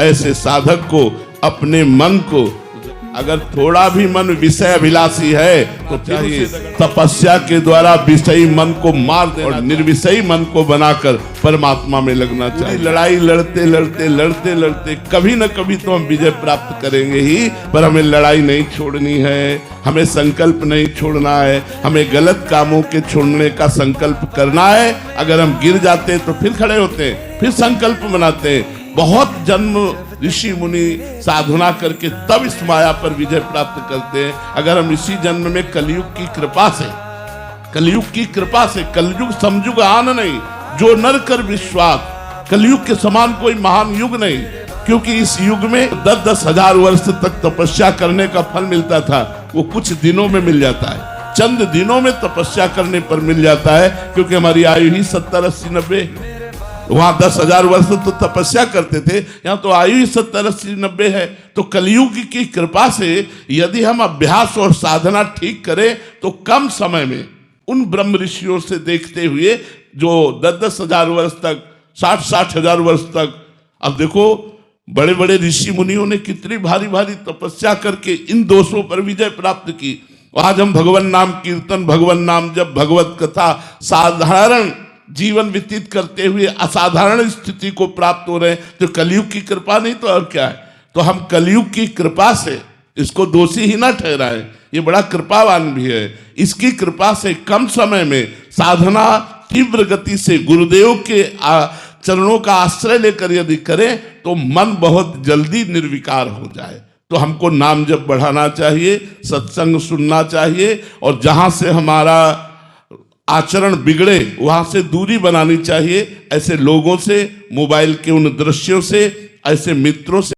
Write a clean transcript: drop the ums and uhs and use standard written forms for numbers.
ऐसे साधक को, अपने मन को, अगर थोड़ा भी मन विषय अभिलाषी है तो चाहिए तपस्या के द्वारा विषयी मन को मार देना और निर्विषयी मन को बनाकर परमात्मा में लगना चाहिए। लड़ाई लड़ते लड़ते लड़ते लड़ते कभी न कभी तो हम विजय प्राप्त करेंगे ही, पर हमें लड़ाई नहीं छोड़नी है, हमें संकल्प नहीं छोड़ना है, हमें गलत कामों के छोड़ने का संकल्प करना है। अगर हम गिर जाते हैं तो फिर खड़े होते हैं, फिर संकल्प बनाते हैं। बहुत जन्म ऋषि मुनि साधना करके तब इस माया पर विजय प्राप्त करते हैं। अगर हम इसी जन्म में कलयुग की कृपा से, कलयुग की कृपा से, कलयुग समयुग आन नहीं, जो नर कर विश्वास, कलयुग के समान कोई महान युग नहीं, क्योंकि इस युग में 10-10 हजार वर्ष तक तपस्या करने का फल मिलता था, वो कुछ दिनों में मिल जाता है, चंद दिनों में तपस्या करने पर मिल जाता है, क्योंकि हमारी आयु ही 70, 80, 90, वहां 10,000 वर्ष तो तपस्या करते थे, यहाँ तो आयु ही 70, 80, 90 है। तो कलयुग की कृपा से यदि हम अभ्यास और साधना ठीक करें तो कम समय में उन ब्रह्म ऋषियों से देखते हुए जो 10-10 हजार वर्ष तक, 60-60 हजार वर्ष तक, अब देखो बड़े बड़े ऋषि मुनियों ने कितनी भारी भारी तपस्या करके इन दोषों पर विजय प्राप्त की। आज हम भगवान नाम कीर्तन, भगवान नाम जब, भगवत कथा, साधारण जीवन व्यतीत करते हुए असाधारण स्थिति को प्राप्त हो रहे हैं, तो कलयुग की कृपा नहीं तो और क्या है। तो हम कलयुग की कृपा से इसको दोषी ही ना ठहराएं, ये बड़ा कृपावान भी है। इसकी कृपा से कम समय में साधना तीव्र गति से गुरुदेव के चरणों का आश्रय लेकर यदि करें तो मन बहुत जल्दी निर्विकार हो जाए। तो हमको नाम जप बढ़ाना चाहिए, सत्संग सुनना चाहिए, और जहां से हमारा आचरण बिगड़े वहां से दूरी बनानी चाहिए। ऐसे लोगों से, मोबाइल के उन दृश्यों से, ऐसे मित्रों से